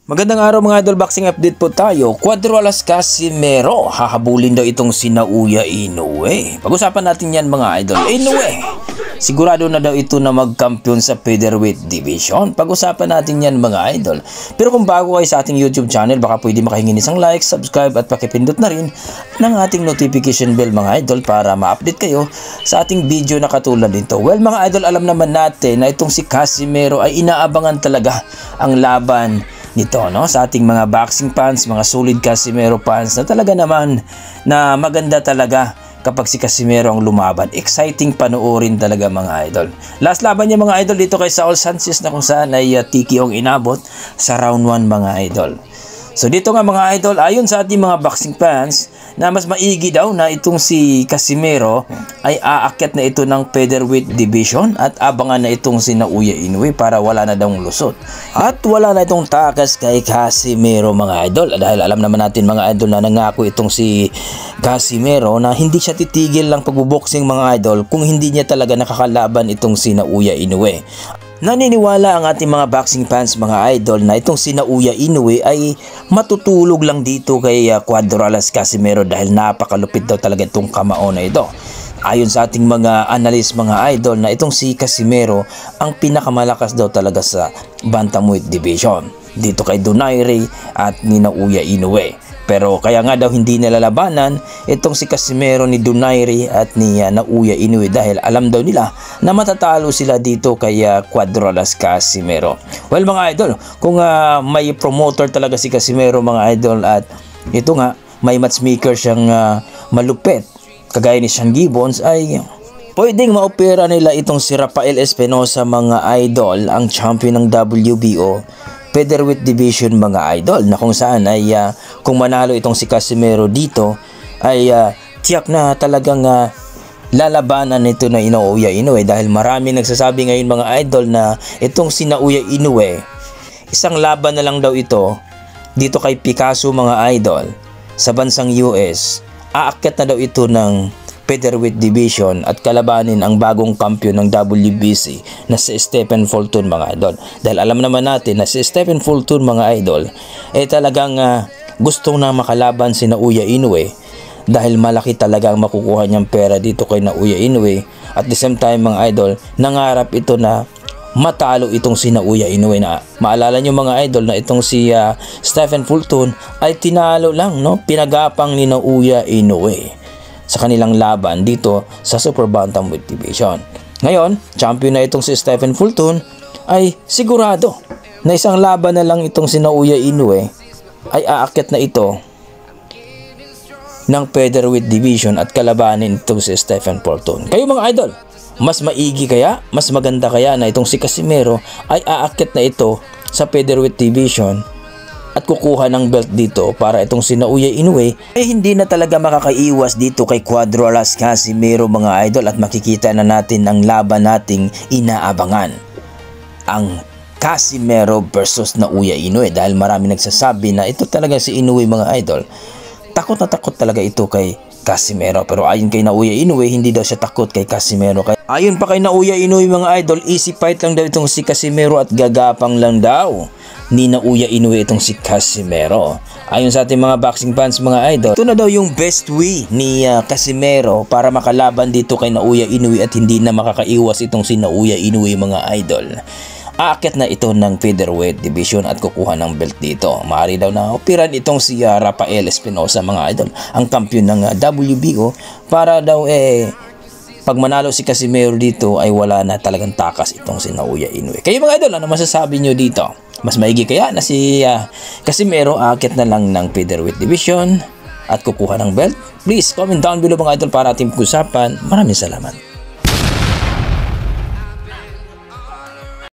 Magandang araw mga idol, boxing update po tayo. Cuadro Alas Casimero, hahabulin daw itong si Naoya Inoue. Pag-usapan natin yan mga idol. Inoue, sigurado na daw ito na magkampiyon sa featherweight division. Pag-usapan natin yan mga idol. Pero kung bago kayo sa ating YouTube channel, baka pwede makahingin isang like, subscribe at pakipindot na rin ng ating notification bell mga idol para ma-update kayo sa ating video na katulad nito. Well mga idol, alam naman natin na itong si Casimero ay inaabangan talaga ang laban nito, no? Sa ating mga boxing fans, mga solid Casimero fans na talaga naman na maganda talaga kapag si Casimero ang lumaban. Exciting panoorin talaga mga idol. Last laban niya mga idol dito kay Saul Sanchez na kung saan ay TKO ang inabot sa round 1 mga idol. So dito nga mga idol, ayon sa ating mga boxing fans na mas maigi daw na itong si Casimero ay aakyat na ito ng featherweight division at abangan na itong si Naoya Inoue para wala na daw lusot. At wala na itong takas kay Casimero mga idol dahil alam naman natin mga idol na nangako itong si Casimero na hindi siya titigil lang pagbuboxing mga idol kung hindi niya talaga nakakalaban itong si Naoya Inoue. Naniniwala ang ating mga boxing fans mga idol na itong si Naoya Inoue ay matutulog lang dito kay Cuadro Alas Casimero dahil napakalupit daw talaga itong kamao na ito. Ayon sa ating mga analyst mga idol na itong si Casimero ang pinakamalakas daw talaga sa bantamweight division dito kay Donaire at ni Naoya Inoue. Pero kaya nga daw hindi nilalabanan itong si Casimero ni Donaire at ni Naoya Inoue dahil alam daw nila na matatalo sila dito kay Cuadro Alas Casimero. Well mga idol, kung may promoter talaga si Casimero mga idol at ito nga may matchmaker siyang malupit kagaya ni Sean Gibbons ay pwedeng maopera nila itong si Rafael Espinosa mga idol, ang champion ng WBO featherweight division mga idol, na kung saan ay kung manalo itong si Casimero dito ay tiyak na talagang lalabanan nito na Naoya Inoue dahil marami nagsasabi ngayon mga idol na itong si Naoya Inoue isang laban na lang daw ito dito kay Picasso mga idol sa bansang US. Aakyat na daw ito ng featherweight division at kalabanin ang bagong kampiyon ng WBC na si Stephen Fulton mga idol. Dahil alam naman natin na si Stephen Fulton mga idol ay talagang gustong na makalaban si Naoya Inoue dahil malaki talaga ang makukuha niyang pera dito kay Naoya Inoue. At the same time mga idol, nangarap ito na matalo itong si Naoya Inoue na maalala nyo mga idol na itong si Stephen Fulton ay tinalo lang, no? Pinagapang ni Naoya Inoue sa kanilang laban dito sa Super Bantamweight Division. Ngayon, champion na itong si Stephen Fulton ay sigurado na isang laban na lang itong si Naoya Inoue ay aakyat na ito ng featherweight division at kalabanin itong si Stephen Fulton. Kayo mga idol, mas maigi kaya, mas maganda kaya na itong si Casimero ay aakyat na ito sa featherweight division at kukuha ng belt dito para itong si Naoya Inoue ay hindi na talaga makakaiwas dito kay Cuadro Alas Casimero mga idol at makikita na natin ang laban nating inaabangan, ang Casimero versus Naoya Inoue dahil marami nagsasabi na ito talaga si Inoue mga idol. Takot na takot talaga ito kay Casimero, pero ayon kay Naoya Inoue hindi daw siya takot kay Casimero. Ayon pa kay Naoya Inoue mga idol, easy fight lang daw itong si Casimero at gagapang lang daw ni Naoya Inoue itong si Casimero. Ayon sa ating mga boxing fans mga idol, ito na daw yung best way ni Casimero para makalaban dito kay Naoya Inoue at hindi na makakaiwas itong si Naoya Inoue mga idol. Aakyat na ito ng featherweight division at kukuha ng belt dito. Maaari daw na opiran itong si Rafael Espinosa mga idol, ang kampiyon ng WBO, para daw pag manalo si Casimero dito ay wala na talagang takas itong si Naoya Inoue. Kayo mga idol, ano masasabi nyo dito? Mas maigi kaya na si Casimero aakyat na lang ng featherweight division at kukuha ng belt? Please comment down below mga idol para ating pag-usapan. Maraming salamat.